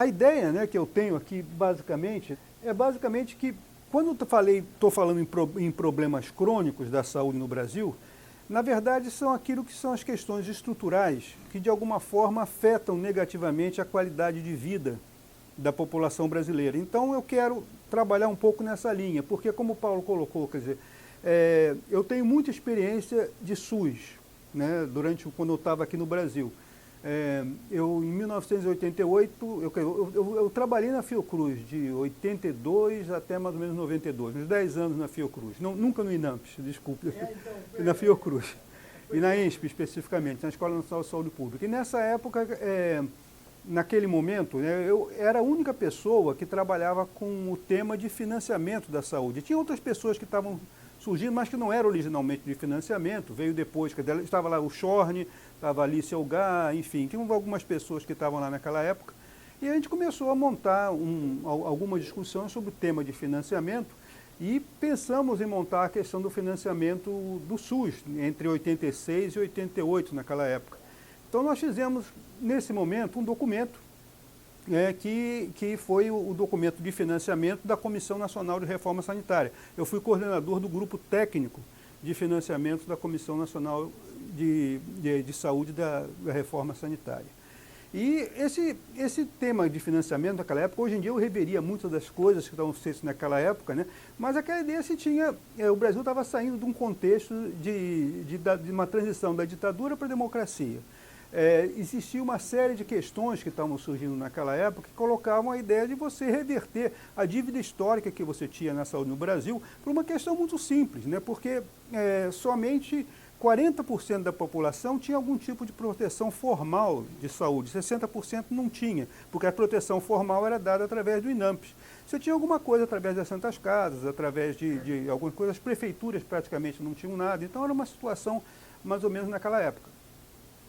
A ideia, né, que eu tenho aqui, basicamente, é basicamente que, quando estou falando em problemas crônicos da saúde no Brasil, na verdade são aquilo que são as questões estruturais que, de alguma forma, afetam negativamente a qualidade de vida da população brasileira. Então, eu quero trabalhar um pouco nessa linha, porque, como o Paulo colocou, quer dizer, eu tenho muita experiência de SUS, né, quando eu estava aqui no Brasil. Em 1988, eu trabalhei na Fiocruz, de 82 até mais ou menos 92, uns 10 anos na Fiocruz. Não, nunca no INAMPS, desculpe, na Fiocruz. E na INSP, especificamente, na Escola Nacional de Saúde Pública. E nessa época, naquele momento, né, eu era a única pessoa que trabalhava com o tema de financiamento da saúde. Tinha outras pessoas que estavam surgindo, mas que não era originalmente de financiamento, veio depois, estava lá o Schorne, estava ali Seu Gá, enfim, tinha algumas pessoas que estavam lá naquela época, e a gente começou a montar algumas discussões sobre o tema de financiamento, e pensamos em montar a questão do financiamento do SUS, entre 86 e 88, naquela época. Então nós fizemos, nesse momento, um documento, que foi o documento de financiamento da Comissão Nacional de Reforma Sanitária. Eu fui coordenador do grupo técnico de financiamento da Comissão Nacional de Saúde da Reforma Sanitária. E esse tema de financiamento naquela época, hoje em dia eu reveria muitas das coisas que estavam feitas naquela época, né? Mas aquela ideia se tinha, o Brasil estava saindo de um contexto de uma transição da ditadura para a democracia. Existia uma série de questões que estavam surgindo naquela época que colocavam a ideia de você reverter a dívida histórica que você tinha na saúde no Brasil por uma questão muito simples, né? Porque somente 40% da população tinha algum tipo de proteção formal de saúde, 60% não tinha, porque a proteção formal era dada através do INAMPS. Você tinha alguma coisa através das Santas Casas, através de algumas coisas, as prefeituras praticamente não tinham nada, então era uma situação mais ou menos naquela época.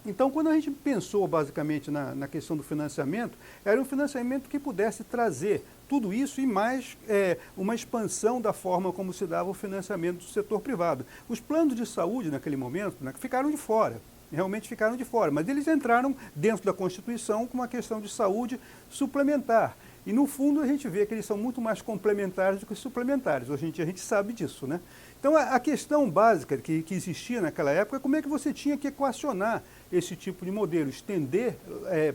Então, quando a gente pensou basicamente na questão do financiamento, era um financiamento que pudesse trazer tudo isso e mais uma expansão da forma como se dava o financiamento do setor privado. Os planos de saúde, naquele momento, né, ficaram de fora, realmente ficaram de fora, mas eles entraram dentro da Constituição com uma questão de saúde suplementar. E, no fundo, a gente vê que eles são muito mais complementares do que suplementares. Hoje em dia a gente sabe disso, né? Então, a questão básica que existia naquela época é como é que você tinha que equacionar esse tipo de modelo, estender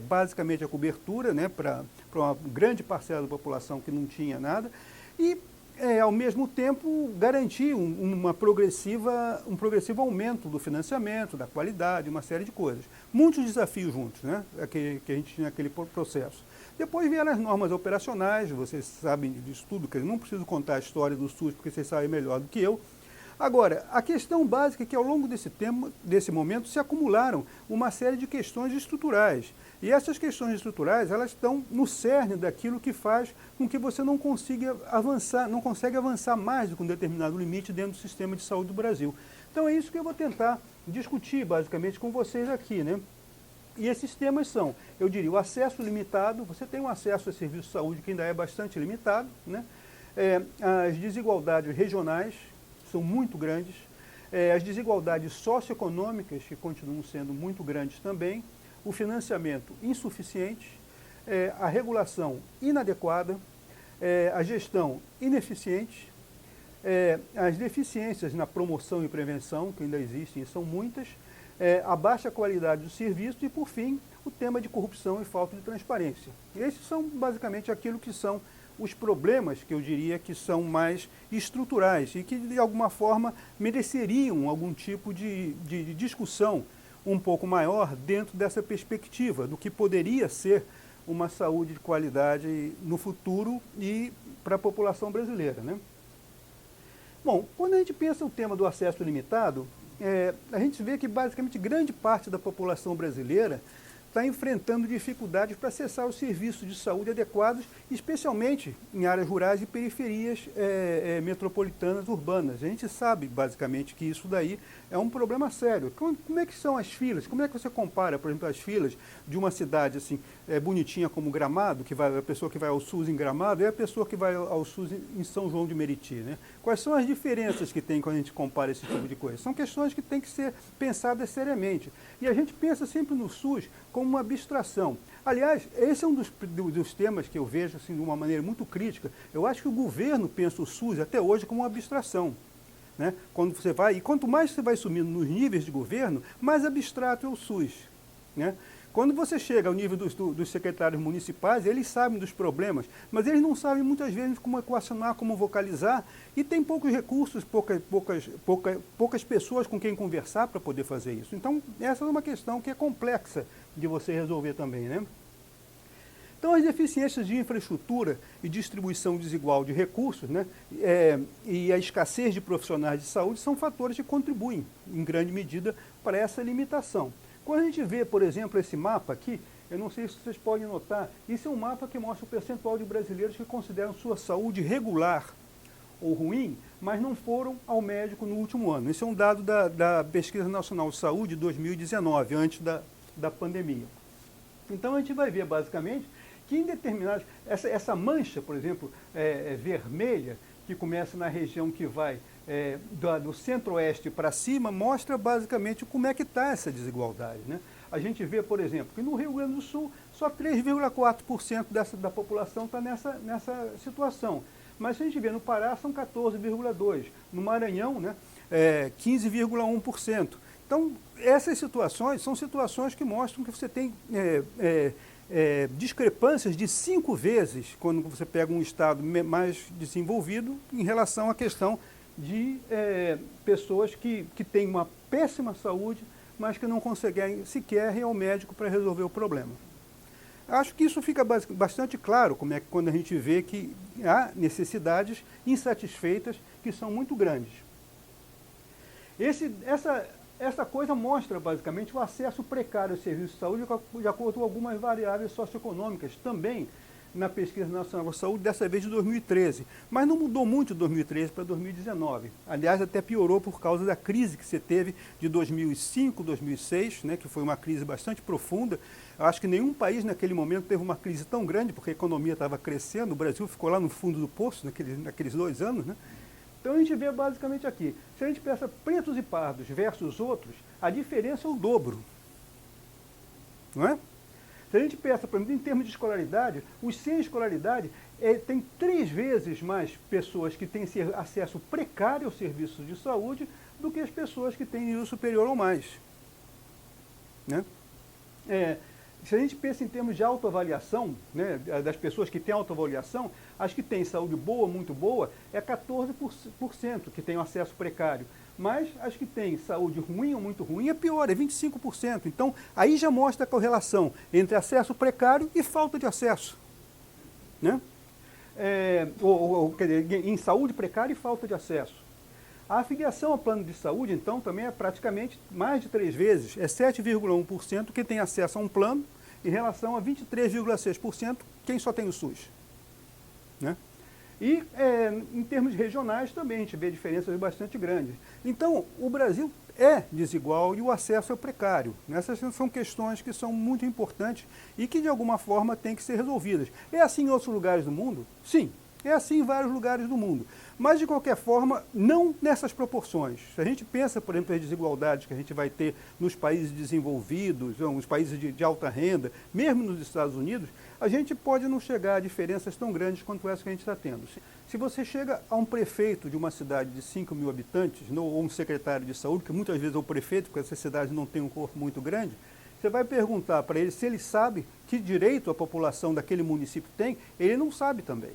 basicamente a cobertura, né, para uma grande parcela da população que não tinha nada e, ao mesmo tempo, garantir um progressivo aumento do financiamento, da qualidade, uma série de coisas. Muitos desafios juntos, né, que a gente tinha naquele processo. Depois vieram as normas operacionais, vocês sabem disso tudo, que eu não preciso contar a história do SUS, porque vocês sabem melhor do que eu. Agora, a questão básica é que ao longo desse momento se acumularam uma série de questões estruturais. E essas questões estruturais, elas estão no cerne daquilo que faz com que você não consiga avançar, não consegue avançar mais do que um determinado limite dentro do sistema de saúde do Brasil. Então é isso que eu vou tentar discutir basicamente com vocês aqui, né? E esses temas são, eu diria, o acesso limitado, você tem um acesso a serviço de saúde que ainda é bastante limitado, né? As desigualdades regionais são muito grandes, as desigualdades socioeconômicas que continuam sendo muito grandes também, o financiamento insuficiente, a regulação inadequada, a gestão ineficiente, as deficiências na promoção e prevenção, que ainda existem e são muitas, a baixa qualidade do serviço e, por fim, o tema de corrupção e falta de transparência. E esses são basicamente aquilo que são os problemas que eu diria que são mais estruturais e que, de alguma forma, mereceriam algum tipo de discussão um pouco maior dentro dessa perspectiva do que poderia ser uma saúde de qualidade no futuro e para a população brasileira, né? Bom, quando a gente pensa o tema do acesso limitado, a gente vê que basicamente grande parte da população brasileira está enfrentando dificuldades para acessar os serviços de saúde adequados, especialmente em áreas rurais e periferias metropolitanas urbanas. A gente sabe basicamente que isso daí É um problema sério. Como é que são as filas? Como é que você compara, por exemplo, as filas de uma cidade assim, bonitinha como Gramado, a pessoa que vai ao SUS em Gramado, e a pessoa que vai ao SUS em São João de Meriti, né? Quais são as diferenças que tem quando a gente compara esse tipo de coisa? São questões que têm que ser pensadas seriamente. E a gente pensa sempre no SUS como uma abstração. Aliás, esse é um dos temas que eu vejo assim, de uma maneira muito crítica. Eu acho que o governo pensa o SUS até hoje como uma abstração. Né? Quando você vai, e quanto mais você vai subindo nos níveis de governo, mais abstrato é o SUS. Né? Quando você chega ao nível dos secretários municipais, eles sabem dos problemas, mas eles não sabem muitas vezes como equacionar, como vocalizar, e tem poucos recursos, poucas pessoas com quem conversar para poder fazer isso. Então, essa é uma questão que é complexa de você resolver também, né? Então, as deficiências de infraestrutura e distribuição desigual de recursos, né, e a escassez de profissionais de saúde são fatores que contribuem, em grande medida, para essa limitação. Quando a gente vê, por exemplo, esse mapa aqui, eu não sei se vocês podem notar, isso é um mapa que mostra o percentual de brasileiros que consideram sua saúde regular ou ruim, mas não foram ao médico no último ano. Esse é um dado da Pesquisa Nacional de Saúde de 2019, antes da pandemia. Então, a gente vai ver, basicamente, que em determinados... Essa mancha, por exemplo, vermelha, que começa na região que vai do centro-oeste para cima, mostra basicamente como é que está essa desigualdade. Né? A gente vê, por exemplo, que no Rio Grande do Sul, só 3,4% da população está nessa situação. Mas se a gente vê no Pará, são 14,2%. No Maranhão, né, 15,1%. Então, essas situações são situações que mostram que você tem discrepâncias de 5 vezes quando você pega um estado mais desenvolvido em relação à questão de pessoas que têm uma péssima saúde, mas que não conseguem sequer ir ao médico para resolver o problema. Acho que isso fica bastante claro quando a gente vê que há necessidades insatisfeitas que são muito grandes. Essa coisa mostra, basicamente, o acesso precário ao serviço de saúde de acordo com algumas variáveis socioeconômicas, também na Pesquisa Nacional de Saúde, dessa vez de 2013. Mas não mudou muito de 2013 para 2019. Aliás, até piorou por causa da crise que você teve de 2005, 2006, né, que foi uma crise bastante profunda. Eu acho que nenhum país naquele momento teve uma crise tão grande, porque a economia estava crescendo, o Brasil ficou lá no fundo do poço naqueles 2 anos, né? Então a gente vê basicamente aqui, se a gente pensa pretos e pardos versus outros, a diferença é o dobro. Não é? Se a gente pensa, por exemplo, em termos de escolaridade, os sem escolaridade tem 3 vezes mais pessoas que têm acesso precário aos serviços de saúde do que as pessoas que têm nível superior ou mais. Né? Se a gente pensa em termos de autoavaliação, né, das pessoas que têm autoavaliação, as que têm saúde boa, muito boa, é 14% que têm acesso precário. Mas as que têm saúde ruim ou muito ruim é pior, é 25%. Então, aí já mostra a correlação entre acesso precário e falta de acesso. Né? Quer dizer, em saúde precária e falta de acesso. A afiliação ao plano de saúde, então, também é praticamente mais de 3 vezes. É 7,1% que tem acesso a um plano, em relação a 23,6% quem só tem o SUS. Né? E em termos regionais também a gente vê diferenças bastante grandes. Então, o Brasil é desigual e o acesso é precário. Essas são questões que são muito importantes e que, de alguma forma, têm que ser resolvidas. É assim em outros lugares do mundo? Sim. É assim em vários lugares do mundo. Mas, de qualquer forma, não nessas proporções. Se a gente pensa, por exemplo, as desigualdades que a gente vai ter nos países desenvolvidos, nos países de alta renda, mesmo nos Estados Unidos, a gente pode não chegar a diferenças tão grandes quanto essa que a gente está tendo. Se você chega a um prefeito de uma cidade de 5 mil habitantes, ou um secretário de saúde, que muitas vezes é o prefeito, porque essa cidade não tem um corpo muito grande, você vai perguntar para ele se ele sabe que direito a população daquele município tem, ele não sabe também.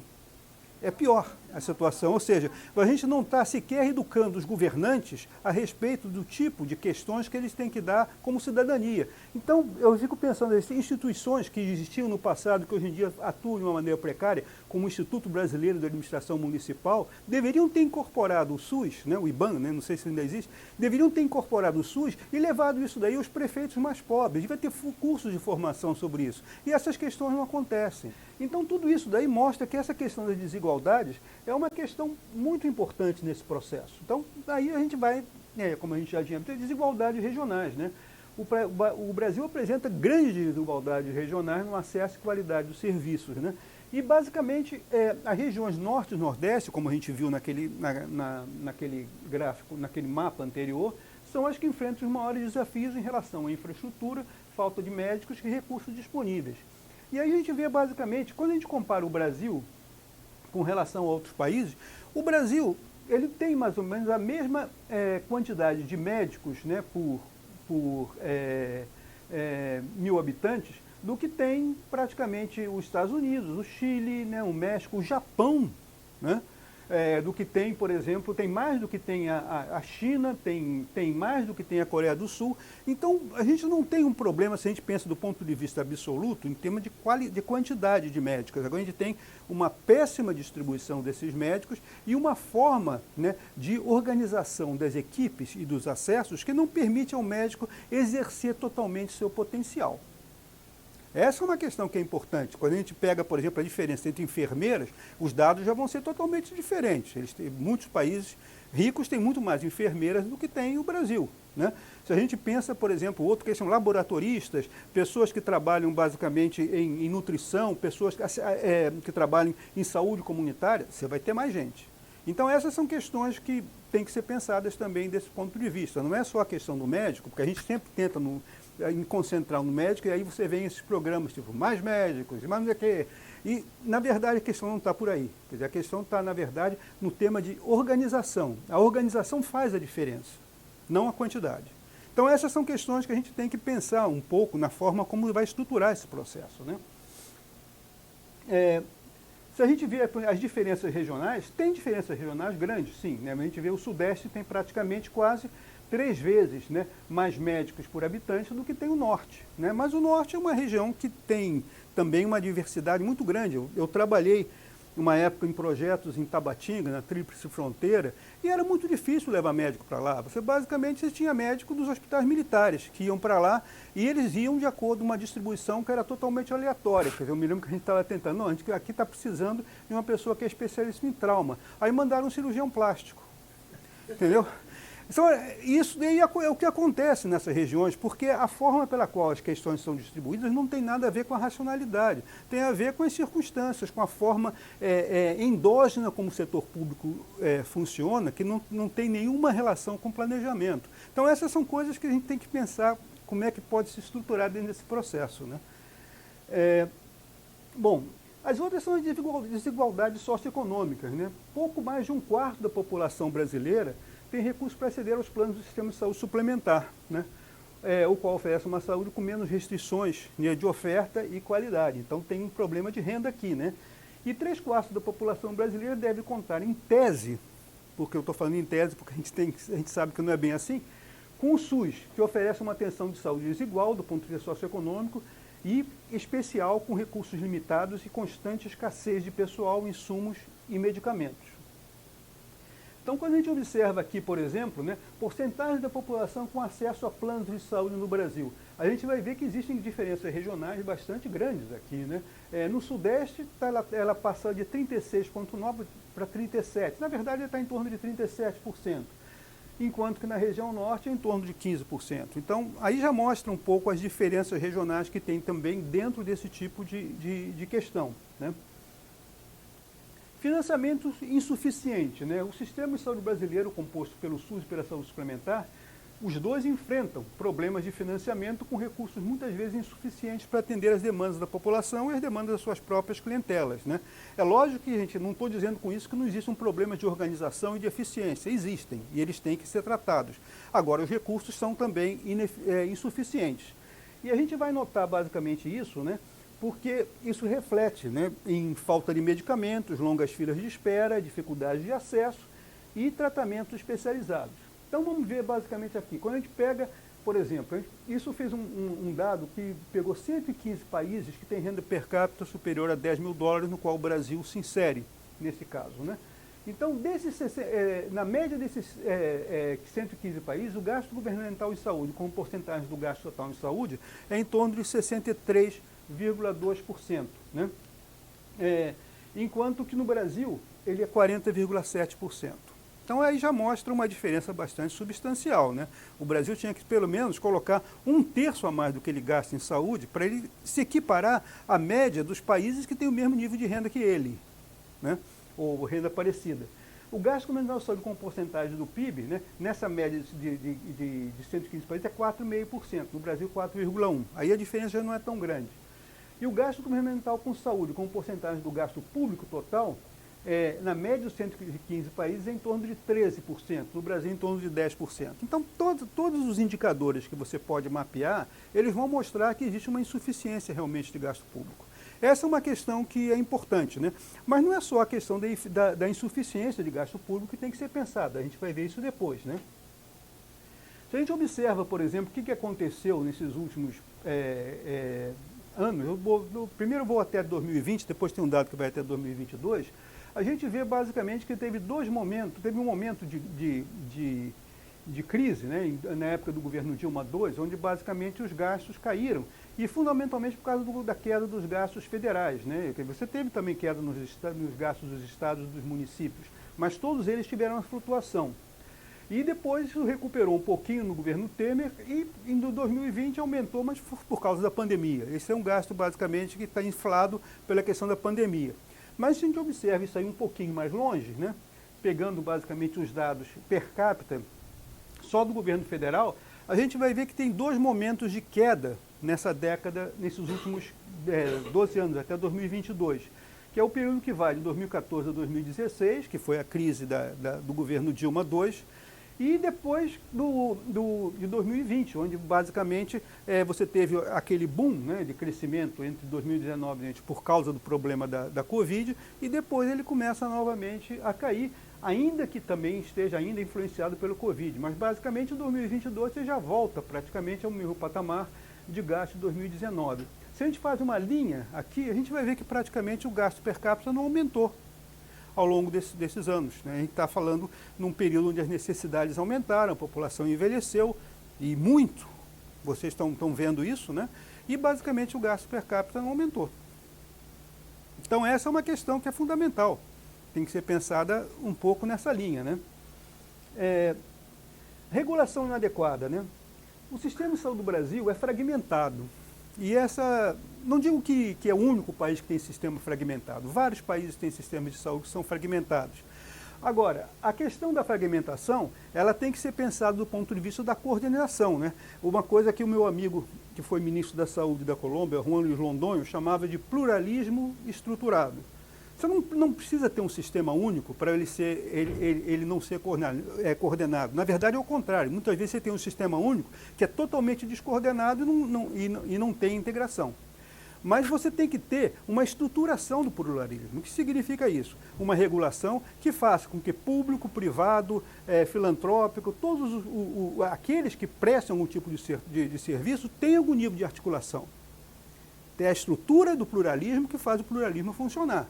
É pior a situação, ou seja, a gente não está sequer educando os governantes a respeito do tipo de questões que eles têm que dar como cidadania. Então, eu fico pensando, as instituições que existiam no passado, que hoje em dia atuam de uma maneira precária, como o Instituto Brasileiro de Administração Municipal, deveriam ter incorporado o SUS, né, o IBAN, né, não sei se ainda existe, deveriam ter incorporado o SUS e levado isso daí aos prefeitos mais pobres. Devia ter cursos de formação sobre isso. E essas questões não acontecem. Então, tudo isso daí mostra que essa questão das desigualdades é uma questão muito importante nesse processo. Então, daí a gente vai como a gente já tinha, tem desigualdades regionais, né? O Brasil apresenta grandes desigualdades regionais no acesso e qualidade dos serviços, né? E, basicamente, as regiões norte e nordeste, como a gente viu naquele gráfico, naquele mapa anterior, são as que enfrentam os maiores desafios em relação à infraestrutura, falta de médicos e recursos disponíveis. E aí a gente vê, basicamente, quando a gente compara o Brasil com relação a outros países, o Brasil ele tem mais ou menos a mesma quantidade de médicos, né, por 1.000 habitantes, do que tem praticamente os Estados Unidos, o Chile, né, o México, o Japão, né, do que tem, por exemplo, tem mais do que tem a China, tem mais do que tem a Coreia do Sul. Então, a gente não tem um problema, se a gente pensa do ponto de vista absoluto, em termos de quantidade de médicos. Agora a gente tem uma péssima distribuição desses médicos e uma forma, né, de organização das equipes e dos acessos que não permite ao médico exercer totalmente seu potencial. Essa é uma questão que é importante. Quando a gente pega, por exemplo, a diferença entre enfermeiras, os dados já vão ser totalmente diferentes. Muitos países ricos têm muito mais enfermeiras do que tem o Brasil, né? Se a gente pensa, por exemplo, outro que são laboratoristas, pessoas que trabalham basicamente em nutrição, pessoas que trabalham em saúde comunitária, você vai ter mais gente. Então essas são questões que têm que ser pensadas também desse ponto de vista. Não é só a questão do médico, porque a gente sempre tenta em concentrar no médico, e aí você vê esses programas tipo mais médicos, mais não sei o quê. E, na verdade, a questão não está por aí. Quer dizer, a questão está, na verdade, no tema de organização. A organização faz a diferença, não a quantidade. Então, essas são questões que a gente tem que pensar um pouco na forma como vai estruturar esse processo, né? Se a gente vê as diferenças regionais, tem diferenças regionais grandes, sim, né? A gente vê o Sudeste tem praticamente quase 3 vezes, né, mais médicos por habitante do que tem o Norte, né? Mas o Norte é uma região que tem também uma diversidade muito grande. Eu trabalhei uma época em projetos em Tabatinga, na Tríplice Fronteira, e era muito difícil levar médico para lá. Você tinha médico dos hospitais militares que iam para lá e eles iam de acordo com uma distribuição que era totalmente aleatória. Quer dizer, eu me lembro que a gente estava tentando, não, a gente aqui está precisando de uma pessoa que é especialista em trauma. Aí mandaram um cirurgião plástico, entendeu? Então, isso daí é o que acontece nessas regiões, porque a forma pela qual as questões são distribuídas não tem nada a ver com a racionalidade, tem a ver com as circunstâncias, com a forma endógena como o setor público funciona, que não tem nenhuma relação com o planejamento. Então, essas são coisas que a gente tem que pensar como é que pode se estruturar dentro desse processo, né? Bom, as outras são as desigualdades socioeconômicas, né? Pouco mais de 1/4 da população brasileira tem recurso para aceder aos planos do sistema de saúde suplementar, né? O qual oferece uma saúde com menos restrições, né, de oferta e qualidade. Então tem um problema de renda aqui, né? E 3/4 da população brasileira deve contar em tese, porque eu estou falando em tese porque a gente sabe que não é bem assim, com o SUS, que oferece uma atenção de saúde desigual do ponto de vista socioeconômico e especial com recursos limitados e constante escassez de pessoal, insumos e medicamentos. Então, quando a gente observa aqui, por exemplo, né, porcentagem da população com acesso a planos de saúde no Brasil, a gente vai ver que existem diferenças regionais bastante grandes aqui, né? No Sudeste, ela passa de 36,9% para 37%. Na verdade, está em torno de 37%, enquanto que na região Norte é em torno de 15%. Então, aí já mostra um pouco as diferenças regionais que tem também dentro desse tipo de questão, né? Financiamento insuficiente, né? O sistema de saúde brasileiro, composto pelo SUS e pela saúde suplementar, os dois enfrentam problemas de financiamento com recursos muitas vezes insuficientes para atender as demandas da população e as demandas das suas próprias clientelas, né? É lógico que, gente, não estou dizendo com isso que não existe um problema de organização e de eficiência. Existem, e eles têm que ser tratados. Agora, os recursos são também insuficientes. E a gente vai notar basicamente isso, né? Porque isso reflete, né, em falta de medicamentos, longas filas de espera, dificuldade de acesso e tratamentos especializados. Então vamos ver basicamente aqui. Quando a gente pega, por exemplo, isso fez um dado que pegou 115 países que têm renda per capita superior a 10 mil dólares, no qual o Brasil se insere nesse caso, né? Então, na média desses 115 países, o gasto governamental em saúde, como porcentagem do gasto total em saúde, é em torno de 63,2%, né? Enquanto que no Brasil ele é 40,7%. Então aí já mostra uma diferença bastante substancial, né? O Brasil tinha que pelo menos colocar 1/3 a mais do que ele gasta em saúde para ele se equiparar à média dos países que têm o mesmo nível de renda que ele, né? Ou renda parecida. O gasto comunitário de saúde como porcentagem do PIB, né, nessa média de 115 países, é 4,5%, no Brasil 4,1%. Aí a diferença já não é tão grande. E o gasto governamental com saúde, como porcentagem do gasto público total, na média dos 115 países é em torno de 13%, no Brasil em torno de 10%. Então, todos os indicadores que você pode mapear, eles vão mostrar que existe uma insuficiência realmente de gasto público. Essa é uma questão que é importante, né? Mas não é só a questão da insuficiência de gasto público que tem que ser pensada, a gente vai ver isso depois, né? Se a gente observa, por exemplo, o que aconteceu nesses últimos anos, primeiro eu vou até 2020, depois tem um dado que vai até 2022, a gente vê basicamente que teve dois momentos, teve um momento de crise, né, na época do governo Dilma II, onde basicamente os gastos caíram, e fundamentalmente por causa da queda dos gastos federais, né? Você teve também queda nos gastos dos estados e dos municípios, mas todos eles tiveram uma flutuação. E depois isso recuperou um pouquinho no governo Temer e em 2020 aumentou, mas por causa da pandemia. Esse é um gasto basicamente que está inflado pela questão da pandemia. Mas se a gente observa isso aí um pouquinho mais longe, né, pegando basicamente os dados per capita só do governo federal, a gente vai ver que tem dois momentos de queda nessa década, nesses últimos 12 anos, até 2022, que é o período que vai de 2014 a 2016, que foi a crise do governo Dilma II, e depois de 2020, onde basicamente você teve aquele boom, né, de crescimento entre 2019 gente, por causa do problema da Covid, e depois ele começa novamente a cair, ainda que também esteja ainda influenciado pelo Covid. Mas basicamente em 2022 você já volta praticamente ao mesmo patamar de gasto de 2019. Se a gente faz uma linha aqui, a gente vai ver que praticamente o gasto per capita não aumentou ao longo desses anos, né? A gente está falando num período onde as necessidades aumentaram, a população envelheceu, e muito, vocês estão vendo isso, né? E basicamente o gasto per capita não aumentou. Então essa é uma questão que é fundamental, tem que ser pensada um pouco nessa linha, né? Regulação inadequada, né? O sistema de saúde do Brasil é fragmentado. E não digo que é o único país que tem sistema fragmentado. Vários países têm sistemas de saúde que são fragmentados. Agora, a questão da fragmentação, ela tem que ser pensada do ponto de vista da coordenação, né? Uma coisa que o meu amigo, que foi ministro da Saúde da Colômbia, Juan Luiz Londoño, chamava de pluralismo estruturado. Você não precisa ter um sistema único para ele não ser coordenado. Na verdade, é o contrário. Muitas vezes você tem um sistema único que é totalmente descoordenado e não tem integração. Mas você tem que ter uma estruturação do pluralismo. O que significa isso? Uma regulação que faça com que público, privado, filantrópico, todos aqueles que prestam algum tipo de serviço tenham algum nível de articulação. Tem a estrutura do pluralismo que faz o pluralismo funcionar.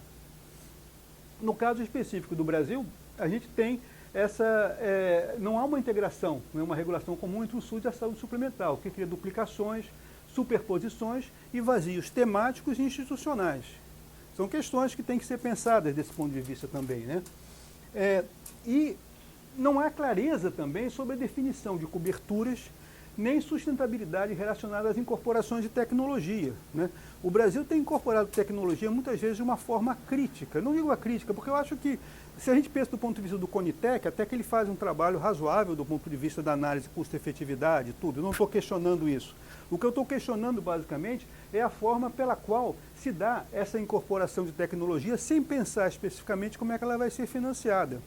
No caso específico do Brasil, a gente tem não há uma integração, não é uma regulação comum entre o SUS e a saúde suplementar, o que cria duplicações, superposições e vazios temáticos e institucionais. São questões que têm que ser pensadas desse ponto de vista também, né? E não há clareza também sobre a definição de coberturas nem sustentabilidade relacionada às incorporações de tecnologia, né? O Brasil tem incorporado tecnologia muitas vezes de uma forma crítica. Não digo a crítica, porque eu acho que, se a gente pensa do ponto de vista do Conitec, até que ele faz um trabalho razoável do ponto de vista da análise custo-efetividade e tudo. Eu não estou questionando isso. O que eu estou questionando, basicamente, é a forma pela qual se dá essa incorporação de tecnologia sem pensar especificamente como é que ela vai ser financiada.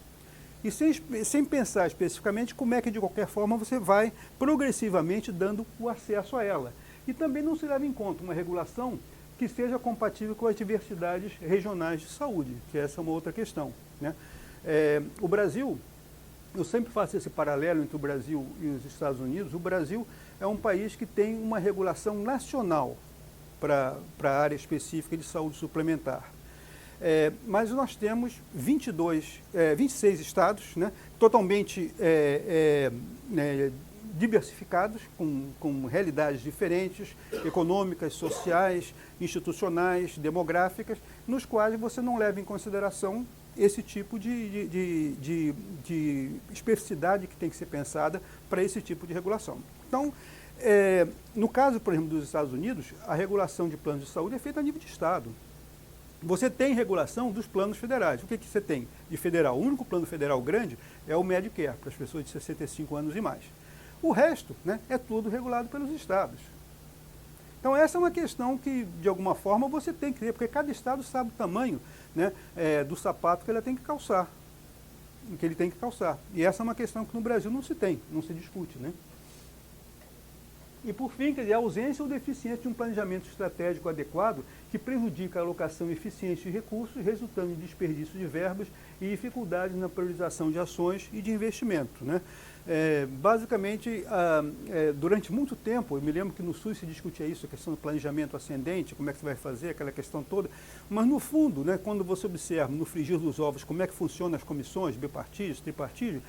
E sem pensar especificamente como é que, de qualquer forma, você vai progressivamente dando o acesso a ela. E também não se leva em conta uma regulação que seja compatível com as diversidades regionais de saúde, que essa é uma outra questão, né? O Brasil, eu sempre faço esse paralelo entre o Brasil e os Estados Unidos. O Brasil é um país que tem uma regulação nacional para a área específica de saúde suplementar. Mas nós temos 26 estados, né, totalmente diversificados, com realidades diferentes, econômicas, sociais, institucionais, demográficas, nos quais você não leva em consideração esse tipo de especificidade que tem que ser pensada para esse tipo de regulação. Então, no caso, por exemplo, dos Estados Unidos, a regulação de planos de saúde é feita a nível de Estado. Você tem regulação dos planos federais. O que você tem de federal? O único plano federal grande é o Medicare, para as pessoas de 65 anos e mais. O resto, né, é tudo regulado pelos estados. Então essa é uma questão que, de alguma forma, você tem que ter, porque cada estado sabe o tamanho, né, do sapato que ele tem que calçar. E essa é uma questão que no Brasil não se tem, não se discute, né? E, por fim, quer dizer, a ausência ou deficiência de um planejamento estratégico adequado que prejudica a alocação eficiente de recursos, resultando em desperdício de verbas e dificuldades na priorização de ações e de investimento, né? Basicamente, durante muito tempo, eu me lembro que no SUS se discutia isso, a questão do planejamento ascendente, como é que você vai fazer, aquela questão toda, mas no fundo, né, quando você observa no frigir dos ovos como é que funcionam as comissões, bipartídeos, tripartídeos,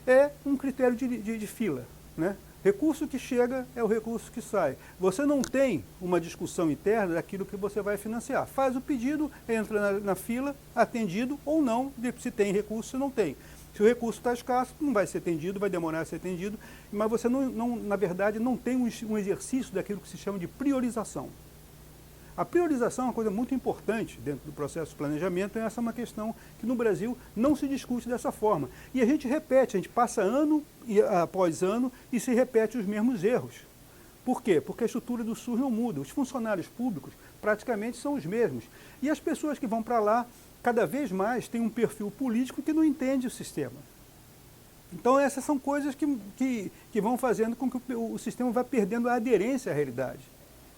é um critério de fila, né? Recurso que chega é o recurso que sai. Você não tem uma discussão interna daquilo que você vai financiar. Faz o pedido, entra na fila, atendido ou não, se tem recurso, se não tem. Se o recurso está escasso, não vai ser atendido, vai demorar a ser atendido, mas você, na verdade, não tem um exercício daquilo que se chama de priorização. A priorização é uma coisa muito importante dentro do processo de planejamento, e essa é uma questão que no Brasil não se discute dessa forma. E a gente repete, a gente passa ano após ano e se repete os mesmos erros. Por quê? Porque a estrutura do SUS não muda. Os funcionários públicos praticamente são os mesmos. E as pessoas que vão para lá, cada vez mais, têm um perfil político que não entende o sistema. Então essas são coisas que vão fazendo com que o sistema vá perdendo a aderência à realidade.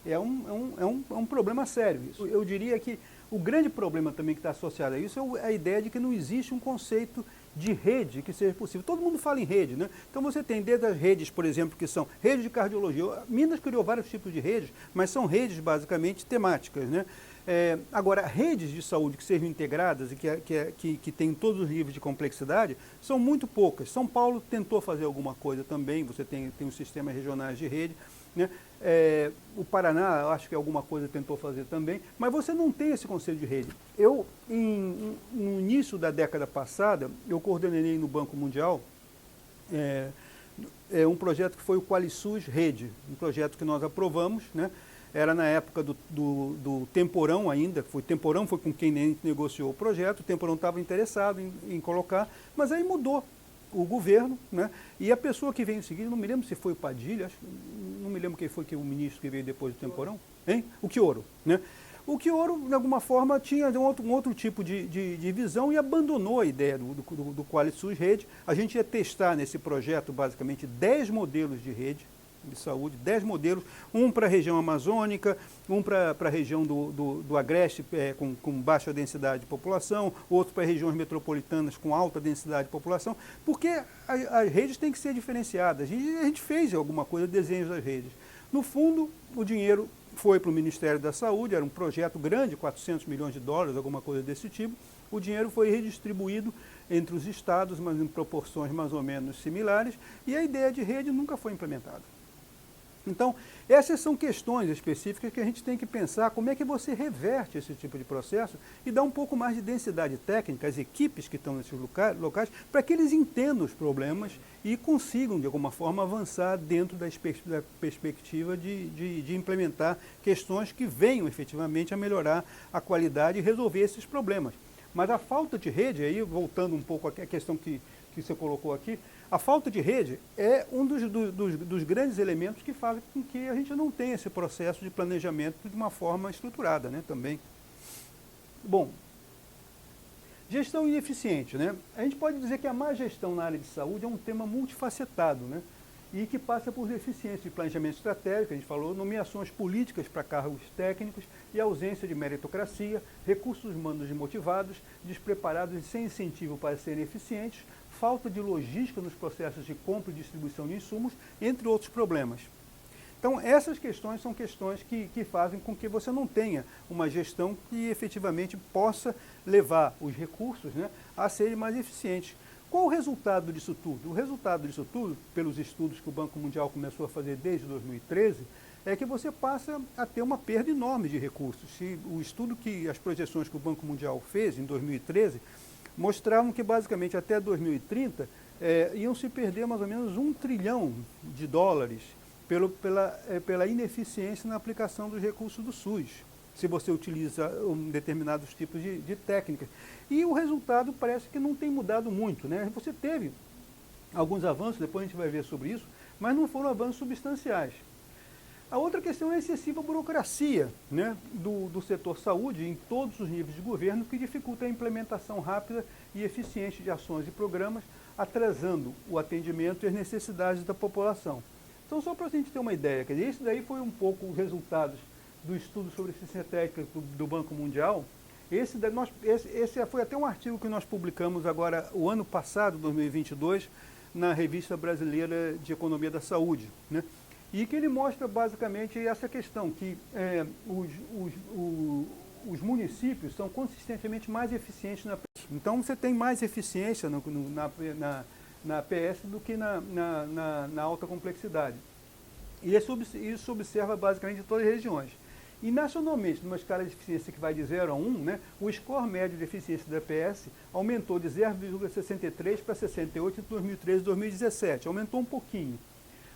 É um problema sério isso. Eu diria que o grande problema também que está associado a isso é a ideia de que não existe um conceito de rede que seja possível. Todo mundo fala em rede, né? Então você tem desde as redes, por exemplo, que são redes de cardiologia. Minas criou vários tipos de redes, mas são redes basicamente temáticas, né? Agora, redes de saúde que sejam integradas e que têm todos os níveis de complexidade, são muito poucas. São Paulo tentou fazer alguma coisa também, você tem os sistemas regionais de rede, né? O Paraná, eu acho que alguma coisa tentou fazer também, mas você não tem esse conceito de rede. No início da década passada, eu coordenei no Banco Mundial um projeto que foi o QualiSUS Rede, um projeto que nós aprovamos, né? Era na época do Temporão ainda, Temporão foi com quem a gente negociou o projeto, o Temporão estava interessado em colocar, mas aí mudou o governo, né? E a pessoa que veio em seguida, não me lembro se foi o Padilha, não me lembro quem foi o ministro que veio depois do Temporão, hein? O Chioro, né? O Chioro, de alguma forma, tinha um outro tipo de visão e abandonou a ideia do QualiSUS Rede. A gente ia testar nesse projeto, basicamente, 10 modelos de rede de saúde, 10 modelos, um para a região amazônica, um para a região do Agreste com baixa densidade de população, outro para regiões metropolitanas com alta densidade de população, porque as redes têm que ser diferenciadas. E a gente fez alguma coisa, desenhos das redes. No fundo, o dinheiro foi para o Ministério da Saúde, era um projeto grande, 400 milhões de dólares, alguma coisa desse tipo. O dinheiro foi redistribuído entre os estados, mas em proporções mais ou menos similares, e a ideia de rede nunca foi implementada. Então, essas são questões específicas que a gente tem que pensar como é que você reverte esse tipo de processo e dá um pouco mais de densidade técnica às equipes que estão nesses locais para que eles entendam os problemas e consigam, de alguma forma, avançar dentro da perspectiva de implementar questões que venham efetivamente a melhorar a qualidade e resolver esses problemas. Mas a falta de rede, aí voltando um pouco à questão que você colocou aqui, a falta de rede é um dos grandes elementos que fazem com que a gente não tenha esse processo de planejamento de uma forma estruturada, né, também. Bom, gestão ineficiente, né? A gente pode dizer que a má gestão na área de saúde é um tema multifacetado, né? E que passa por deficiência de planejamento estratégico, a gente falou, nomeações políticas para cargos técnicos e ausência de meritocracia, recursos humanos desmotivados, despreparados e sem incentivo para serem eficientes, falta de logística nos processos de compra e distribuição de insumos, entre outros problemas. Então, essas questões são questões que fazem com que você não tenha uma gestão que efetivamente possa levar os recursos, né, a serem mais eficientes. Qual o resultado disso tudo? O resultado disso tudo, pelos estudos que o Banco Mundial começou a fazer desde 2013, é que você passa a ter uma perda enorme de recursos. Se o estudo as projeções que o Banco Mundial fez em 2013, mostravam que basicamente até 2030 iam se perder mais ou menos $1 trilhão pela ineficiência na aplicação dos recursos do SUS, se você utiliza determinados tipos de técnicas. E o resultado parece que não tem mudado muito, né? Você teve alguns avanços, depois a gente vai ver sobre isso, mas não foram avanços substanciais. A outra questão é a excessiva burocracia, né, do setor saúde em todos os níveis de governo, que dificulta a implementação rápida e eficiente de ações e programas, atrasando o atendimento e as necessidades da população. Então, só para a gente ter uma ideia, quer dizer, isso daí foi um pouco os resultados do estudo sobre eficiência técnica do Banco Mundial. Esse foi até um artigo que nós publicamos agora, o ano passado, 2022, na Revista Brasileira de Economia da Saúde, né? E que ele mostra basicamente essa questão, que os municípios são consistentemente mais eficientes na PS. Então você tem mais eficiência na PS do que na alta complexidade. E isso observa basicamente em todas as regiões. E nacionalmente, numa escala de eficiência que vai de 0 a 1, né, o score médio de eficiência da PS aumentou de 0,63 para 68 entre 2013 e 2017, aumentou um pouquinho.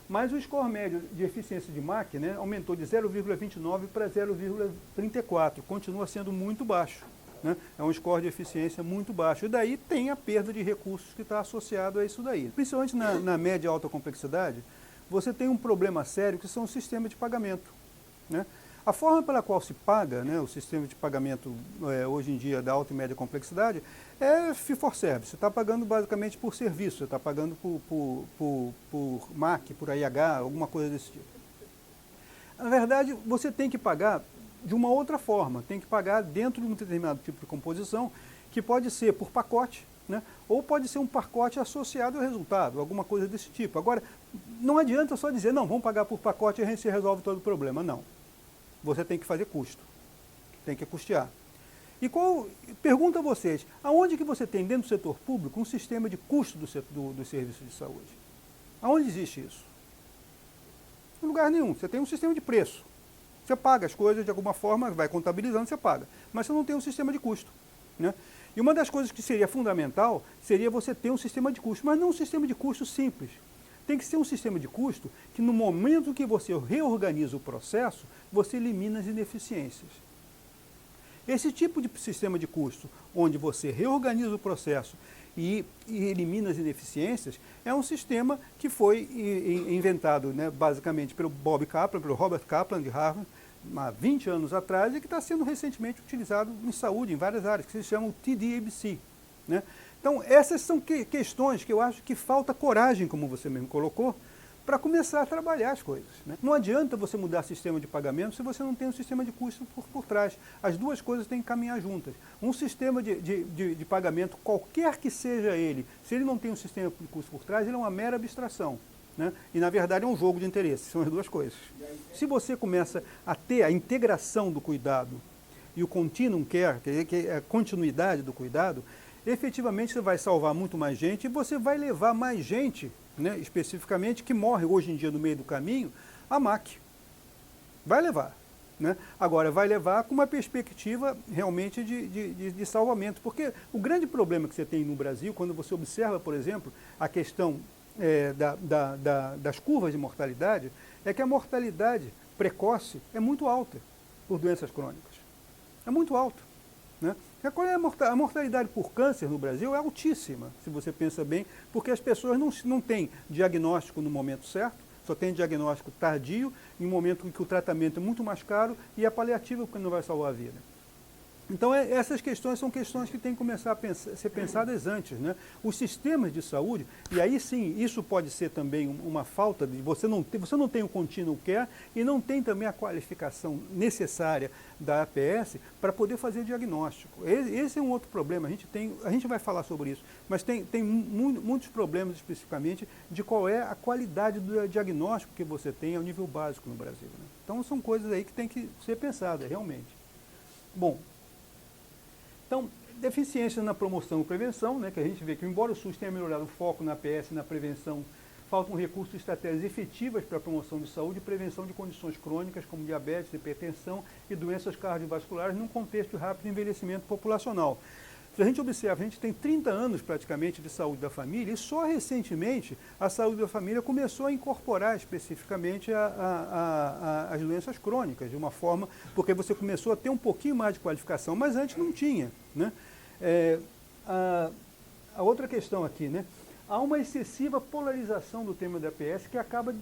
Mas o score médio de eficiência de MAC, né, aumentou de 0,29 para 0,34, continua sendo muito baixo, né? É um score de eficiência muito baixo. E daí tem a perda de recursos que está associado a isso daí. Principalmente na média e alta complexidade, você tem um problema sério que são os sistemas de pagamento, né? A forma pela qual se paga, né, o sistema de pagamento hoje em dia da alta e média complexidade é fee for service. Você está pagando basicamente por serviço, você está pagando por MAC, por AIH, alguma coisa desse tipo. Na verdade, você tem que pagar de uma outra forma, tem que pagar dentro de um determinado tipo de composição, que pode ser por pacote, né, ou pode ser um pacote associado ao resultado, alguma coisa desse tipo. Agora, não adianta só dizer, não, vamos pagar por pacote e a gente resolve todo o problema, não. Você tem que fazer custo, tem que custear. E pergunto a vocês, aonde que você tem dentro do setor público um sistema de custo do serviço de saúde? Aonde existe isso? Em lugar nenhum. Você tem um sistema de preço. Você paga as coisas de alguma forma, vai contabilizando, você paga. Mas você não tem um sistema de custo, né? E uma das coisas que seria fundamental seria você ter um sistema de custo, mas não um sistema de custo simples. Tem que ser um sistema de custo que, no momento que você reorganiza o processo, você elimina as ineficiências. Esse tipo de sistema de custo, onde você reorganiza o processo e elimina as ineficiências, é um sistema que foi inventado, né, basicamente pelo Robert Kaplan, de Harvard, há 20 anos atrás, e que está sendo recentemente utilizado em saúde, em várias áreas, que se chamam TD-ABC, né? Então, essas são questões que eu acho que falta coragem, como você mesmo colocou, para começar a trabalhar as coisas, né? Não adianta você mudar sistema de pagamento se você não tem um sistema de custo por trás. As duas coisas têm que caminhar juntas. Um sistema de pagamento, qualquer que seja ele, se ele não tem um sistema de custo por trás, ele é uma mera abstração, né? E, na verdade, é um jogo de interesses, são as duas coisas. Se você começa a ter a integração do cuidado e o continuum care, que é a continuidade do cuidado, efetivamente você vai salvar muito mais gente e você vai levar mais gente, né, especificamente, que morre hoje em dia no meio do caminho, a MAC. Vai levar, né? Agora, vai levar com uma perspectiva realmente de salvamento, porque o grande problema que você tem no Brasil, quando você observa, por exemplo, a questão das curvas de mortalidade, é que a mortalidade precoce é muito alta por doenças crônicas. É muito alta, né? A mortalidade por câncer no Brasil é altíssima, se você pensa bem, porque as pessoas não têm diagnóstico no momento certo, só tem diagnóstico tardio, em um momento em que o tratamento é muito mais caro e é paliativo porque não vai salvar a vida. Então, essas questões são questões que têm que começar a ser pensadas antes, né? Os sistemas de saúde, e aí sim, isso pode ser também uma falta de você não tem o continuum care e não tem também a qualificação necessária da APS para poder fazer diagnóstico. Esse é um outro problema, a gente vai falar sobre isso, mas tem muitos problemas especificamente de qual é a qualidade do diagnóstico que você tem ao nível básico no Brasil, né? Então, são coisas aí que tem que ser pensadas, realmente. Bom, então, deficiências na promoção e prevenção, né, que a gente vê que, embora o SUS tenha melhorado o foco na APS e na prevenção, faltam recursos e estratégias efetivas para a promoção de saúde e prevenção de condições crônicas como diabetes, hipertensão e doenças cardiovasculares num contexto de rápido envelhecimento populacional. Se a gente observa, a gente tem 30 anos praticamente de saúde da família e só recentemente a saúde da família começou a incorporar especificamente as doenças crônicas de uma forma, porque você começou a ter um pouquinho mais de qualificação, mas antes não tinha, né? A outra questão aqui, né? Há uma excessiva polarização do tema da APS que acaba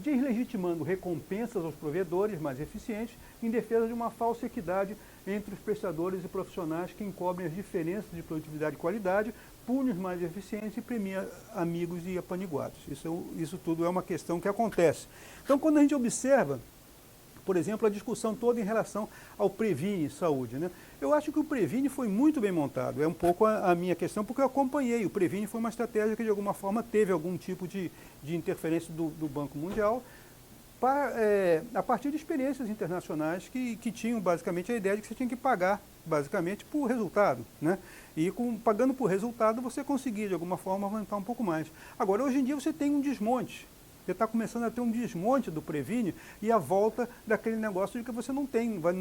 deslegitimando recompensas aos provedores mais eficientes em defesa de uma falsa equidade entre os prestadores e profissionais que encobrem as diferenças de produtividade e qualidade, pune os mais eficientes e premia amigos e apaniguados. Isso tudo é uma questão que acontece. Então, quando a gente observa, por exemplo, a discussão toda em relação ao Previne Saúde, né? Eu acho que o Previne foi muito bem montado, é um pouco a minha questão, porque eu acompanhei. O Previne foi uma estratégia que, de alguma forma, teve algum tipo de interferência do Banco Mundial, a partir de experiências internacionais que tinham, basicamente, a ideia de que você tinha que pagar, basicamente, por resultado, né? E pagando por resultado, você conseguia, de alguma forma, aumentar um pouco mais. Agora, hoje em dia, você tem um desmonte. Você está começando a ter um desmonte do Previne e a volta daquele negócio de que você não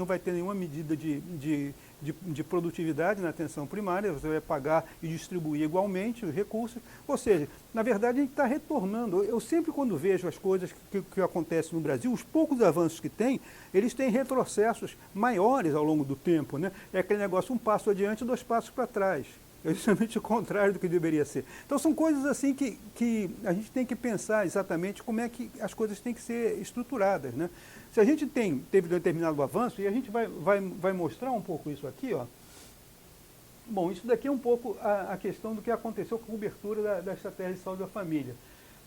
vai ter nenhuma medida de produtividade na atenção primária, você vai pagar e distribuir igualmente os recursos. Ou seja, na verdade a gente está retornando. Eu sempre, quando vejo as coisas que acontecem no Brasil, os poucos avanços que tem, eles têm retrocessos maiores ao longo do tempo, né? É aquele negócio, um passo adiante e 2 passos para trás. É justamente o contrário do que deveria ser. Então são coisas assim que a gente tem que pensar exatamente como é que as coisas têm que ser estruturadas, né? Se a gente teve determinado avanço, e a gente vai mostrar um pouco isso aqui, ó. Bom, isso daqui é um pouco a questão do que aconteceu com a cobertura da estratégia de saúde da família.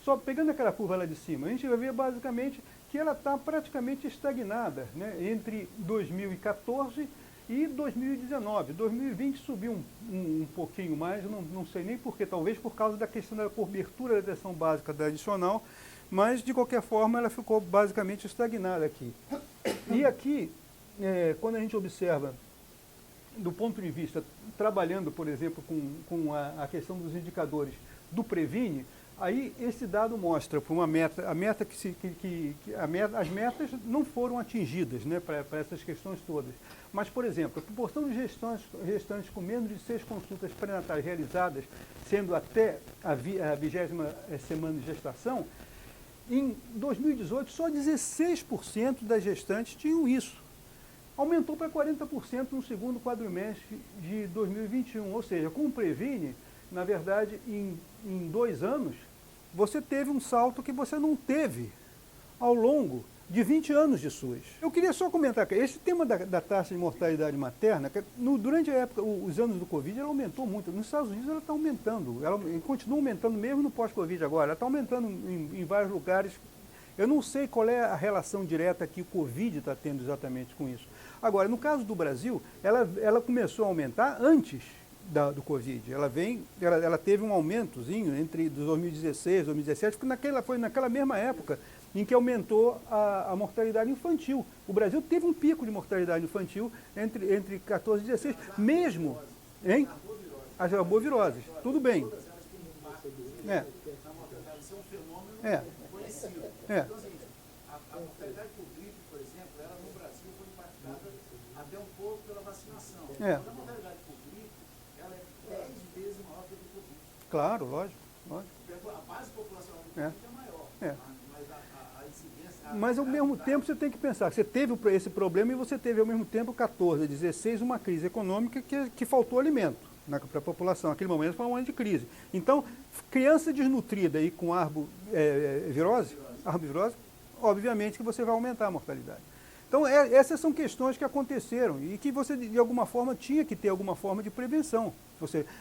Só pegando aquela curva lá de cima, a gente vai ver basicamente que ela está praticamente estagnada, né, entre 2014 e 2019. 2020 subiu um pouquinho mais, não sei nem porquê, talvez por causa da questão da cobertura da atenção básica tradicional, mas de qualquer forma ela ficou basicamente estagnada aqui. E aqui, quando a gente observa, do ponto de vista, trabalhando, por exemplo, com a questão dos indicadores do Previne, aí esse dado mostra para uma meta, as metas não foram atingidas, né, para essas questões todas. Mas, por exemplo, a proporção de gestantes com menos de 6 consultas pré-natais realizadas, sendo até a 20ª semana de gestação, em 2018 só 16% das gestantes tinham isso. Aumentou para 40% no segundo quadrimestre de 2021, ou seja, com o Previne, na verdade, em 2 anos, você teve um salto que você não teve ao longo de 20 anos de SUS. Eu queria só comentar que esse tema da taxa de mortalidade materna, durante a época, os anos do Covid, ela aumentou muito. Nos Estados Unidos ela está aumentando, ela continua aumentando mesmo no pós-Covid agora, ela está aumentando em vários lugares. Eu não sei qual é a relação direta que o Covid está tendo exatamente com isso. Agora, no caso do Brasil, ela começou a aumentar antes do Covid. Ela teve um aumentozinho entre 2016 e 2017, porque foi naquela mesma época em que aumentou a mortalidade infantil. O Brasil teve um pico de mortalidade infantil entre 14 e 16, mesmo em as arboviroses. Tudo bem. É. Então, assim, a mortalidade por gripe, por exemplo, ela no Brasil foi impactada até um pouco pela vacinação. Mas a mortalidade por gripe, ela é 10 vezes maior que a do Covid. Claro, lógico. A base populacional do Covid é maior. Mas a incidência... Mas ao mesmo tempo você tem que pensar que você teve esse problema e você teve ao mesmo tempo 14, 16, uma crise econômica que faltou alimento para a população. Naquele momento foi um ano de crise. Então, criança desnutrida e com arbovirose, obviamente que você vai aumentar a mortalidade. Então, essas são questões que aconteceram e que você, de alguma forma, tinha que ter alguma forma de prevenção.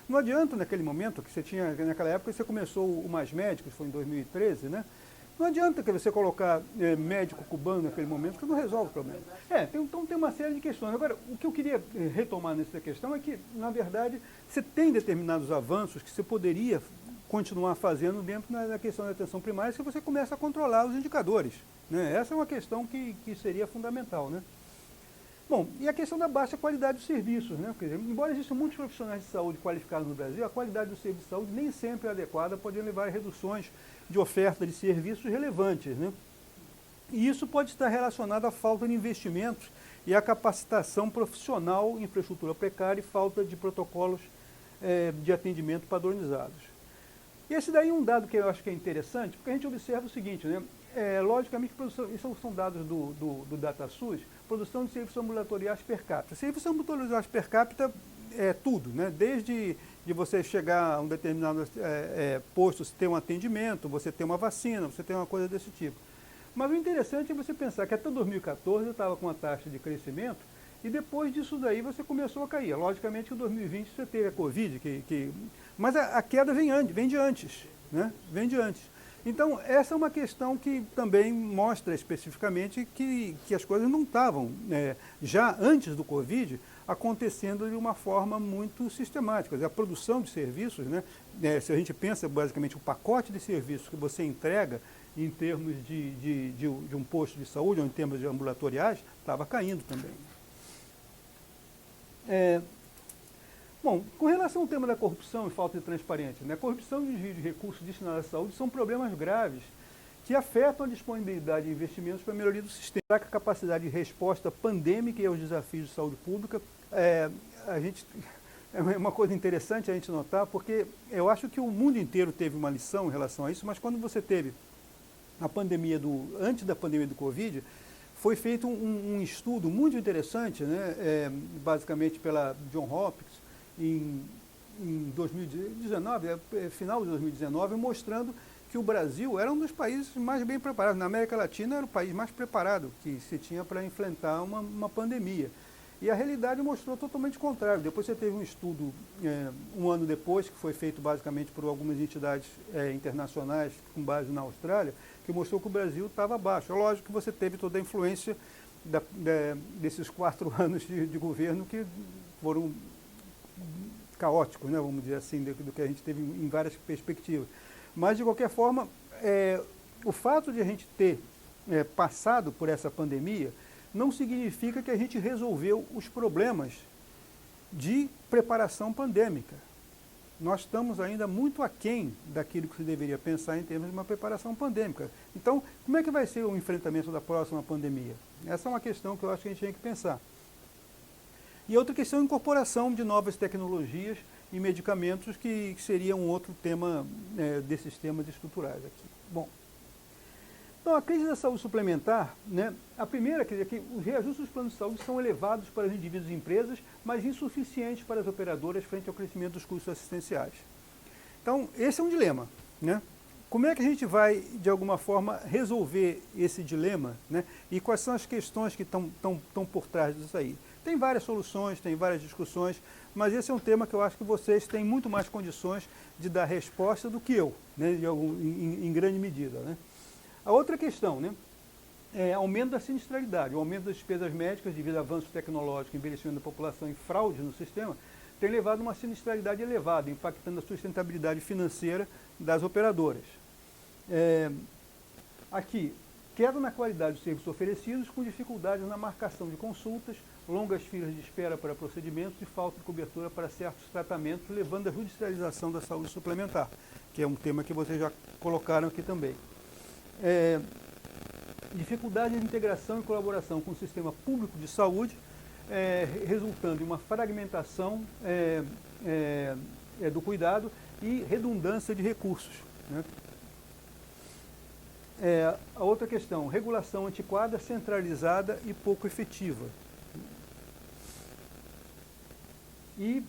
Não adianta, naquele momento, que você tinha, naquela época, você começou o Mais Médicos, foi em 2013, né? Não adianta que você colocar médico cubano naquele momento, que não resolve o problema. Então tem uma série de questões. Agora, o que eu queria retomar nessa questão é que, na verdade, você tem determinados avanços que você poderia continuar fazendo dentro da questão da atenção primária se você começa a controlar os indicadores, né? Essa é uma questão que seria fundamental, né? Bom, e a questão da baixa qualidade dos serviços, né? Quer dizer, embora existam muitos profissionais de saúde qualificados no Brasil, a qualidade do serviço de saúde nem sempre é adequada, podendo levar a reduções de oferta de serviços relevantes, né? E isso pode estar relacionado à falta de investimentos e à capacitação profissional, infraestrutura precária e falta de protocolos de atendimento padronizados. E esse daí é um dado que eu acho que é interessante, porque a gente observa o seguinte, né? Logicamente, isso são dados do DataSUS, produção de serviços ambulatoriais per capita. Serviços ambulatoriais per capita é tudo, né? Desde de você chegar a um determinado posto, você ter um atendimento, você ter uma vacina, você ter uma coisa desse tipo. Mas o interessante é você pensar que até 2014 eu estava com uma taxa de crescimento e depois disso daí você começou a cair. Logicamente que em 2020 você teve a Covid, mas a queda vem de antes, né? Vem de antes. Então, essa é uma questão que também mostra especificamente que as coisas não estavam, já antes do Covid, acontecendo de uma forma muito sistemática. A produção de serviços, né, se a gente pensa basicamente o pacote de serviços que você entrega em termos de um posto de saúde ou em termos de ambulatoriais, estava caindo também. Bom, com relação ao tema da corrupção e falta de transparência, né, corrupção e desvio de recursos destinados à saúde são problemas graves que afetam a disponibilidade de investimentos para a melhoria do sistema. A capacidade de resposta pandêmica e aos desafios de saúde pública, é uma coisa interessante a gente notar, porque eu acho que o mundo inteiro teve uma lição em relação a isso, mas quando você teve a pandemia antes da pandemia do Covid, foi feito um estudo muito interessante, né, basicamente pela Johns Hopkins, em 2019, final de 2019, mostrando que o Brasil era um dos países mais bem preparados. Na América Latina era o país mais preparado que se tinha para enfrentar uma pandemia. E a realidade mostrou totalmente o contrário. Depois você teve um estudo, um ano depois, que foi feito basicamente por algumas entidades internacionais com base na Austrália, que mostrou que o Brasil estava abaixo. É lógico que você teve toda a influência desses 4 anos de governo que foram caóticos, né, vamos dizer assim, do que a gente teve em várias perspectivas. Mas, de qualquer forma, o fato de a gente ter passado por essa pandemia não significa que a gente resolveu os problemas de preparação pandêmica. Nós estamos ainda muito aquém daquilo que se deveria pensar em termos de uma preparação pandêmica. Então, como é que vai ser o enfrentamento da próxima pandemia? Essa é uma questão que eu acho que a gente tem que pensar. E outra questão é a incorporação de novas tecnologias e medicamentos, que seria um outro tema desses temas estruturais aqui. Bom, então a crise da saúde suplementar, né, a primeira crise é que os reajustes dos planos de saúde são elevados para os indivíduos e empresas, mas insuficientes para as operadoras frente ao crescimento dos custos assistenciais. Então, esse é um dilema, né? Como é que a gente vai, de alguma forma, resolver esse dilema, né? E quais são as questões que estão por trás disso aí? Tem várias soluções, tem várias discussões, mas esse é um tema que eu acho que vocês têm muito mais condições de dar resposta do que eu, né, em grande medida, né? A outra questão, né, é aumento da sinistralidade, o aumento das despesas médicas devido ao avanço tecnológico, envelhecimento da população e fraude no sistema, tem levado a uma sinistralidade elevada, impactando a sustentabilidade financeira das operadoras. Aqui, queda na qualidade dos serviços oferecidos, com dificuldades na marcação de consultas, longas filas de espera para procedimentos e falta de cobertura para certos tratamentos, levando à judicialização da saúde suplementar, que é um tema que vocês já colocaram aqui também. Dificuldade de integração e colaboração com o sistema público de saúde, resultando em uma fragmentação do cuidado e redundância de recursos, né? A outra questão, regulação antiquada, centralizada e pouco efetiva. E,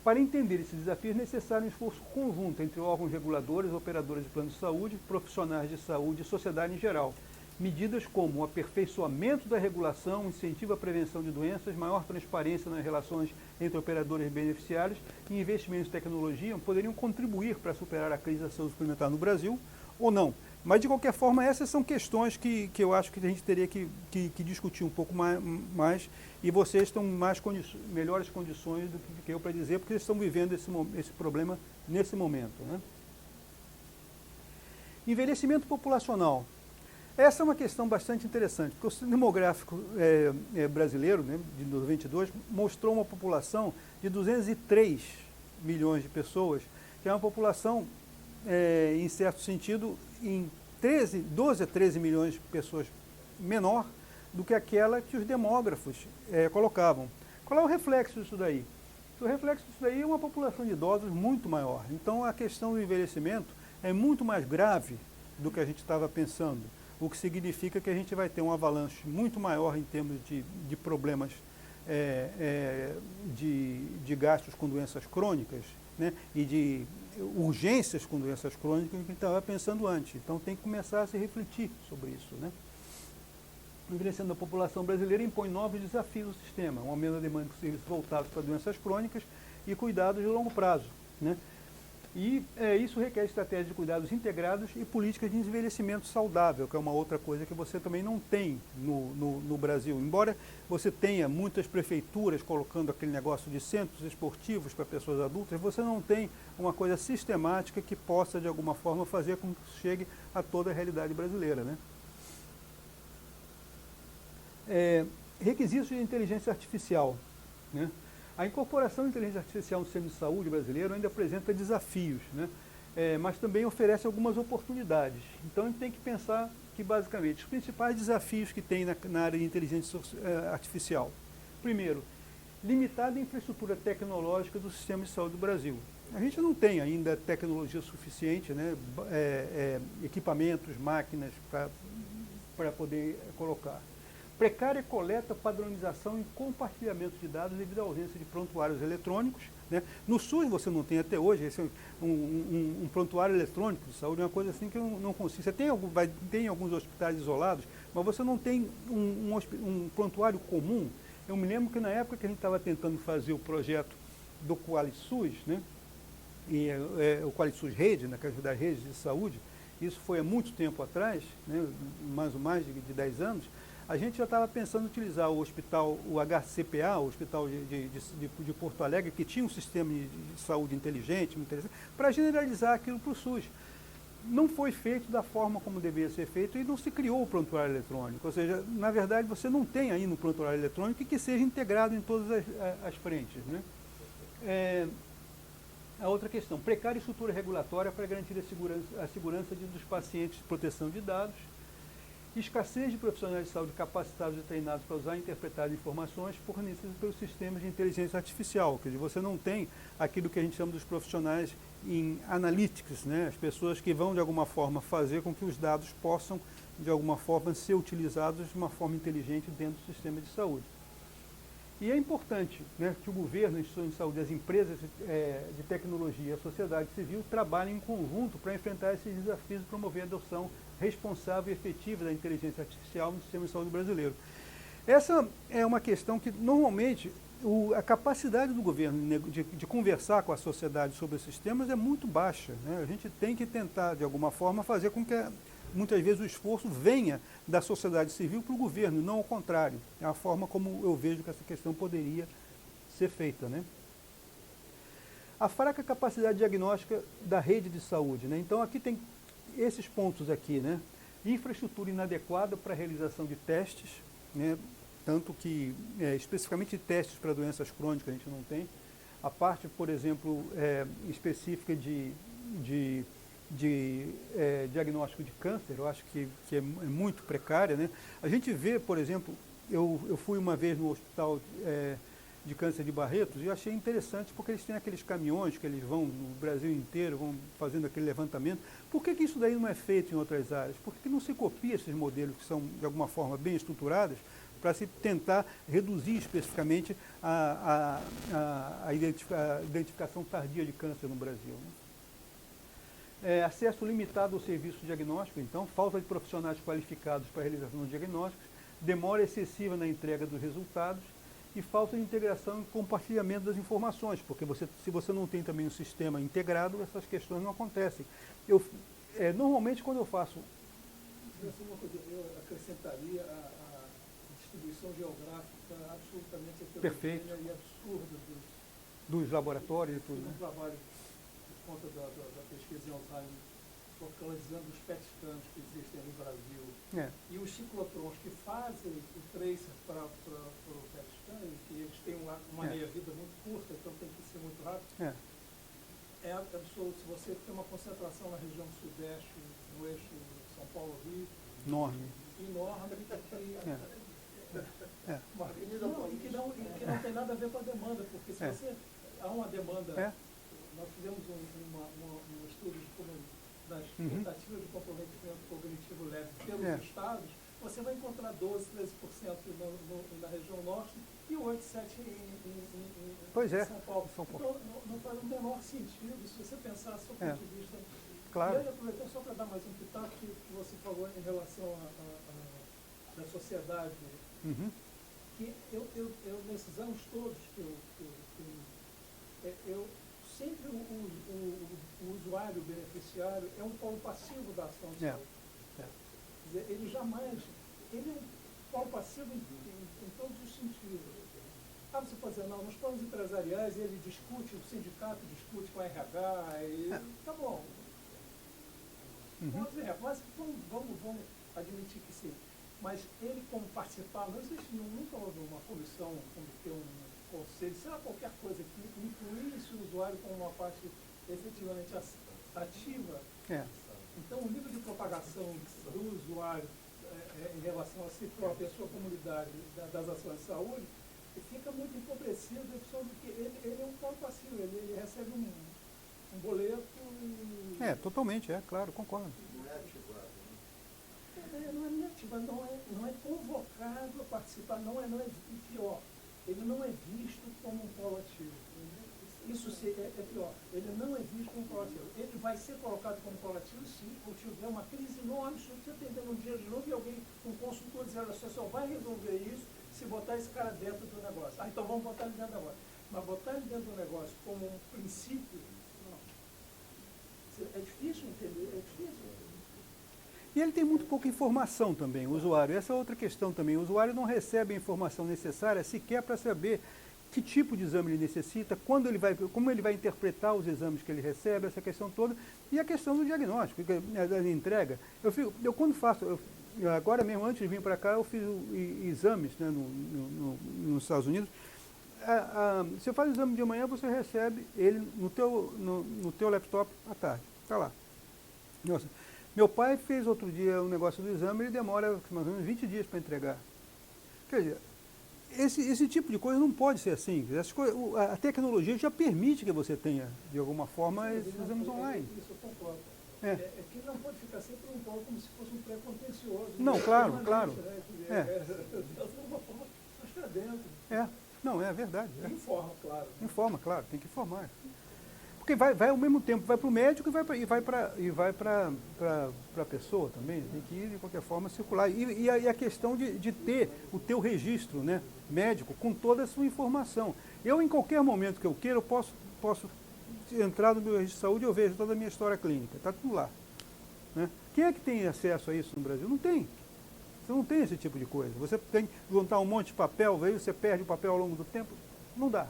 para entender esse desafio, é necessário um esforço conjunto entre órgãos reguladores, operadores de planos de saúde, profissionais de saúde e sociedade em geral. Medidas como o aperfeiçoamento da regulação, incentivo à prevenção de doenças, maior transparência nas relações entre operadores e beneficiários e investimentos em tecnologia poderiam contribuir para superar a crise da saúde suplementar no Brasil ou não. Mas, de qualquer forma, essas são questões que eu acho que a gente teria que discutir um pouco mais e vocês estão em melhores condições do que eu para dizer, porque eles estão vivendo esse problema nesse momento, né? Envelhecimento populacional. Essa é uma questão bastante interessante, porque o censo demográfico brasileiro, né, de 92, mostrou uma população de 203 milhões de pessoas, que é uma população, em certo sentido, em 12 a 13 milhões de pessoas menor do que aquela que os demógrafos colocavam. Qual é o reflexo disso daí? O reflexo disso daí é uma população de idosos muito maior. Então a questão do envelhecimento é muito mais grave do que a gente estava pensando, o que significa que a gente vai ter um avalanche muito maior em termos de problemas de gastos com doenças crônicas, né, e de urgências com doenças crônicas que a gente estava pensando antes. Então tem que começar a se refletir sobre isso, né? O envelhecimento da população brasileira impõe novos desafios ao sistema, um aumento da demanda de serviços voltados para doenças crônicas e cuidados de longo prazo, né? E isso requer estratégias de cuidados integrados e políticas de envelhecimento saudável, que é uma outra coisa que você também não tem no Brasil. Embora você tenha muitas prefeituras colocando aquele negócio de centros esportivos para pessoas adultas, você não tem uma coisa sistemática que possa, de alguma forma, fazer com que isso chegue a toda a realidade brasileira, né? Requisitos de inteligência artificial, né? A incorporação de inteligência artificial no sistema de saúde brasileiro ainda apresenta desafios, né? Mas também oferece algumas oportunidades. Então a gente tem que pensar que, basicamente, os principais desafios que tem na área de inteligência artificial. Primeiro, limitada a infraestrutura tecnológica do sistema de saúde do Brasil. A gente não tem ainda tecnologia suficiente, né? Equipamentos, máquinas para poder colocar. Precária coleta, padronização e compartilhamento de dados devido à ausência de prontuários eletrônicos, né? No SUS você não tem até hoje um prontuário eletrônico de saúde, é uma coisa assim que eu não consigo. Você tem alguns hospitais isolados, mas você não tem um prontuário comum. Eu me lembro que na época que a gente estava tentando fazer o projeto do QualiSUS, né? E o QualiSUS Rede, né, que é das redes de saúde, isso foi há muito tempo atrás, né, mais de 10 anos, a gente já estava pensando em utilizar o hospital, o HCPA, o Hospital de Porto Alegre, que tinha um sistema de saúde inteligente, para generalizar aquilo para o SUS. Não foi feito da forma como deveria ser feito e não se criou o prontuário eletrônico. Ou seja, na verdade, você não tem ainda um prontuário eletrônico que seja integrado em todas as frentes, né? A outra questão, precária estrutura regulatória para garantir a segurança dos pacientes de proteção de dados. Escassez de profissionais de saúde capacitados e treinados para usar e interpretar informações fornecidas pelos sistemas de inteligência artificial. Quer dizer, você não tem aquilo que a gente chama dos profissionais em analytics, né? As pessoas que vão, de alguma forma, fazer com que os dados possam, de alguma forma, ser utilizados de uma forma inteligente dentro do sistema de saúde. E é importante, né, que o governo, as instituições de saúde, as empresas de tecnologia e a sociedade civil trabalhem em conjunto para enfrentar esses desafios e promover a adoção responsável e efetiva da inteligência artificial no sistema de saúde brasileiro. Essa é uma questão que, normalmente, a capacidade do governo de conversar com a sociedade sobre esses temas é muito baixa, né? A gente tem que tentar, de alguma forma, fazer com que, muitas vezes, o esforço venha da sociedade civil para o governo, não ao contrário. É a forma como eu vejo que essa questão poderia ser feita, né? A fraca capacidade diagnóstica da rede de saúde, né? Então, aqui tem esses pontos aqui, né? Infraestrutura inadequada para a realização de testes, né? Tanto que, especificamente testes para doenças crônicas, a gente não tem. A parte, por exemplo, específica de diagnóstico de câncer, eu acho que é muito precária, né? A gente vê, por exemplo, eu fui uma vez no hospital de câncer de Barretos e eu achei interessante porque eles têm aqueles caminhões que eles vão no Brasil inteiro, vão fazendo aquele levantamento. Por que isso daí não é feito em outras áreas? Por que não se copia esses modelos que são, de alguma forma, bem estruturados para se tentar reduzir especificamente a identificação tardia de câncer no Brasil, né? Acesso limitado ao serviço diagnóstico, então, falta de profissionais qualificados para a realização de diagnósticos, demora excessiva na entrega dos resultados e falta de integração e compartilhamento das informações, porque se você não tem também um sistema integrado, essas questões não acontecem. Normalmente, quando eu faço... Uma coisa, eu acrescentaria a distribuição geográfica absolutamente heterogênea e absurda dos laboratórios e tudo, né? Trabalho por conta da pesquisa em Alzheimer, focalizando os PET scans que existem no Brasil. E os ciclotrons que fazem o tracer para o PET scan, que eles têm uma meia-vida muito curta, então tem que ser muito rápido. É absoluto. Se você tem uma concentração na região sudeste, no eixo São Paulo-Rio, enorme, que não tem nada a ver com a demanda, porque se você há uma demanda. É. Nós fizemos um estudo das tentativas de comprometimento cognitivo leve pelos estados. Você vai encontrar 12, 13% na região norte e 8, 7% em São Paulo. Então, não faz o menor sentido se você pensar do seu ponto de vista. Claro. E aí, aproveitando só para dar mais um pitaco que você falou em relação da sociedade, que eu, nesses anos todos eu sempre o usuário, o beneficiário, é um polo passivo da ação de saúde. Quer dizer, ele jamais, ele é um polo passivo em todos os sentidos. Você pode dizer, não, nos planos empresariais ele discute, o sindicato discute com a RH, tá bom. Mas vamos admitir que sim. Mas ele, como participar, não existe, nunca houve uma comissão, como ter um conselho, sei lá, qualquer coisa que incluísse o usuário como uma parte efetivamente ativa. Então, o nível de propagação do usuário em relação a si próprio e a sua comunidade das ações de saúde fica muito empobrecido, porque ele é um ponto passivo, ele recebe um boleto e... Totalmente, claro, concordo. Não é ativado, né? Não é ativado, não é convocado a participar, pior, ele não é visto como um polo ativo. Isso é pior, ele não é visto como um polo ativo. Ele vai ser colocado como polo ativo se tiver uma crise enorme, se você tem um dia de novo e alguém, um consultor dizer, olha, você só vai resolver isso se botar esse cara dentro do negócio. Então vamos botar ele dentro do negócio. Mas botar ele dentro do negócio como um princípio, não. É difícil entender, E ele tem muito pouca informação também, o usuário. Essa é outra questão também. O usuário não recebe a informação necessária sequer para saber que tipo de exame ele necessita, como ele vai interpretar os exames que ele recebe, essa questão toda. E a questão do diagnóstico, da entrega. Eu quando faço, agora mesmo, antes de vir para cá, eu fiz exames, né, nos Estados Unidos. Você faz o exame de manhã, você recebe ele no teu laptop à tarde. Está lá. Nossa. Meu pai fez outro dia um negócio do exame, ele demora mais ou menos 20 dias para entregar. Quer dizer, esse tipo de coisa não pode ser assim. A tecnologia já permite que você tenha, de alguma forma, esses exames online. Isso eu concordo. É que não pode ficar sempre um polo como se fosse um pré-contencioso. Não, claro. De alguma forma, mas está dentro. Não, é verdade. Informa, claro. Informa, claro, tem que informar. Porque vai ao mesmo tempo, vai para o médico e vai para a pessoa também, tem que ir de qualquer forma circular. E a questão de ter o teu registro, né, médico com toda a sua informação. Eu, em qualquer momento que eu queira, eu posso entrar no meu registro de saúde e eu vejo toda a minha história clínica, está tudo lá. Né? Quem é que tem acesso a isso no Brasil? Não tem. Você não tem esse tipo de coisa. Você tem que juntar um monte de papel, aí você perde o papel ao longo do tempo. Não dá.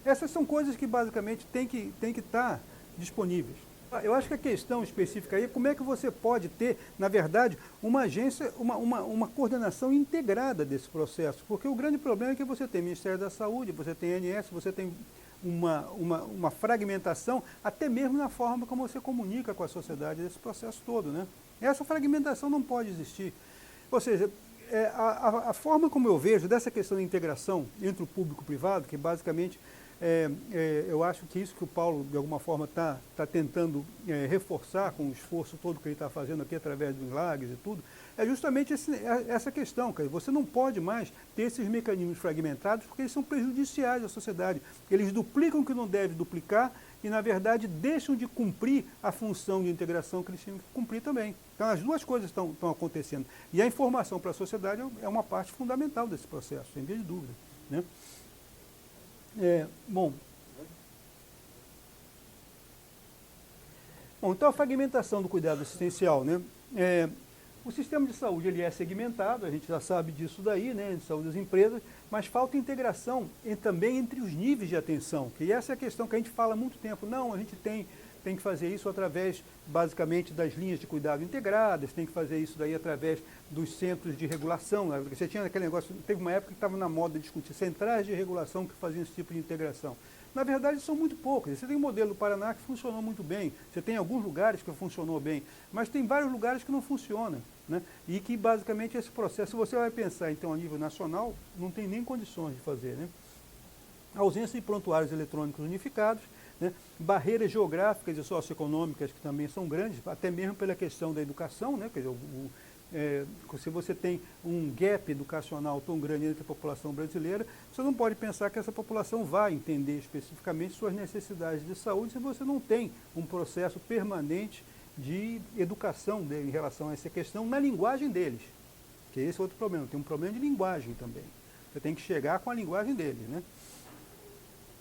Essas são coisas que basicamente tem que estar disponíveis. Eu acho que a questão específica aí é como é que você pode ter, na verdade, uma agência, uma coordenação integrada desse processo. Porque o grande problema é que você tem Ministério da Saúde, você tem ANS, você tem uma fragmentação, até mesmo na forma como você comunica com a sociedade desse processo todo, né? Essa fragmentação não pode existir. Ou seja, a forma como eu vejo dessa questão de integração entre o público e o privado, que basicamente eu acho que isso que o Paulo, de alguma forma, está tentando reforçar com o esforço todo que ele está fazendo aqui através do Inlages e tudo, é justamente essa questão. Você não pode mais ter esses mecanismos fragmentados porque eles são prejudiciais à sociedade. Eles duplicam o que não deve duplicar e, na verdade, deixam de cumprir a função de integração que eles tinham que cumprir também. Então, as duas coisas estão acontecendo. E a informação para a sociedade é uma parte fundamental desse processo, sem dúvida, né? Bom, então a fragmentação do cuidado assistencial, né? O sistema de saúde ele é segmentado, a gente já sabe disso daí, né, de saúde das empresas, mas falta integração também entre os níveis de atenção, que essa é a questão que a gente fala há muito tempo. Não, a gente tem que fazer isso através, basicamente, das linhas de cuidado integradas, tem que fazer isso daí através dos centros de regulação. Né? Você tinha aquele negócio, teve uma época que estava na moda discutir centrais de regulação que faziam esse tipo de integração. Na verdade, são muito poucos. Você tem um modelo do Paraná que funcionou muito bem, você tem alguns lugares que funcionou bem, mas tem vários lugares que não funcionam. Né? E que, basicamente, esse processo, se você vai pensar, então, a nível nacional, não tem nem condições de fazer. Né? ausência de prontuários eletrônicos unificados, né? Barreiras geográficas e socioeconômicas que também são grandes, até mesmo pela questão da educação, né? Quer dizer, se você tem um gap educacional tão grande entre a população brasileira, você não pode pensar que essa população vai entender especificamente suas necessidades de saúde se você não tem um processo permanente de educação em relação a essa questão na linguagem deles. Que esse é outro problema, tem um problema de linguagem também. Você tem que chegar com a linguagem deles, né?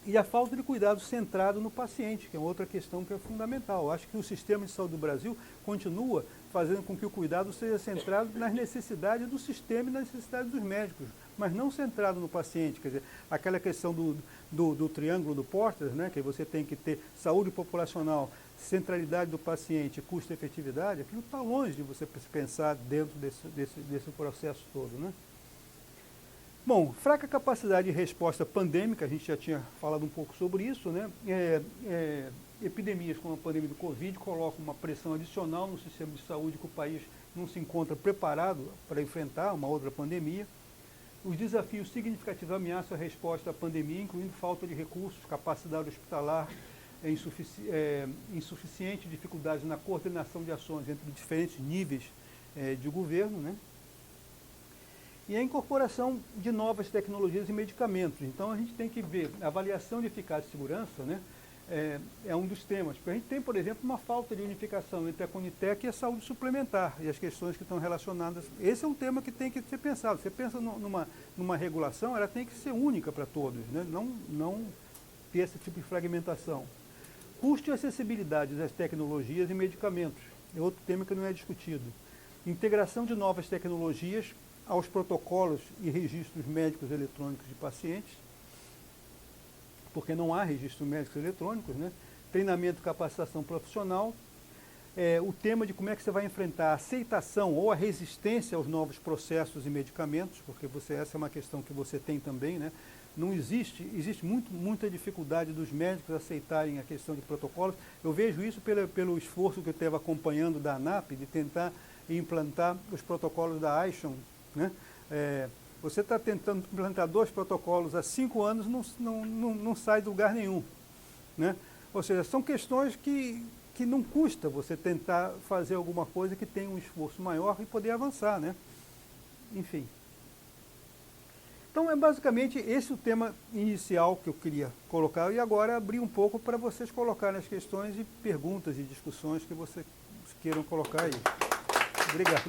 E a falta de cuidado centrado no paciente, que é outra questão que é fundamental. Eu acho que o sistema de saúde do Brasil continua fazendo com que o cuidado seja centrado nas necessidades do sistema e nas necessidades dos médicos, mas não centrado no paciente. Quer dizer, aquela questão do triângulo do Porter, né, que você tem que ter saúde populacional, centralidade do paciente e custo-efetividade, aquilo está longe de você pensar dentro desse processo todo, né? Bom, fraca capacidade de resposta pandêmica, a gente já tinha falado um pouco sobre isso, né? Epidemias como a pandemia do Covid colocam uma pressão adicional no sistema de saúde que o país não se encontra preparado para enfrentar uma outra pandemia. Os desafios significativos ameaçam a resposta à pandemia, incluindo falta de recursos, capacidade hospitalar insuficiente, dificuldades na coordenação de ações entre diferentes níveis de governo, né? E a incorporação de novas tecnologias e medicamentos. Então, a gente tem que ver a avaliação de eficácia e segurança, né? É um dos temas. A gente tem, por exemplo, uma falta de unificação entre a Conitec e a saúde suplementar e as questões que estão relacionadas. Esse é um tema que tem que ser pensado. Você pensa numa regulação, ela tem que ser única para todos, né? Não ter esse tipo de fragmentação. Custo e acessibilidade das tecnologias e medicamentos. É outro tema que não é discutido. Integração de novas tecnologias aos protocolos e registros médicos eletrônicos de pacientes, porque não há registros médicos eletrônicos, né? Treinamento e capacitação profissional, o tema de como é que você vai enfrentar a aceitação ou a resistência aos novos processos e medicamentos, porque essa é uma questão que você tem também, né? Não existe muita dificuldade dos médicos aceitarem a questão de protocolos. Eu vejo isso pelo esforço que eu estava acompanhando da ANAP, de tentar implantar os protocolos da ISHON, né? Você está tentando implantar 2 protocolos há 5 anos, não sai de lugar nenhum, né? Ou seja, são questões que não custa você tentar fazer alguma coisa que tenha um esforço maior e poder avançar, né? Enfim. Então, é basicamente esse o tema inicial que eu queria colocar e agora abrir um pouco para vocês colocarem as questões e perguntas e discussões que vocês queiram colocar aí. Obrigado.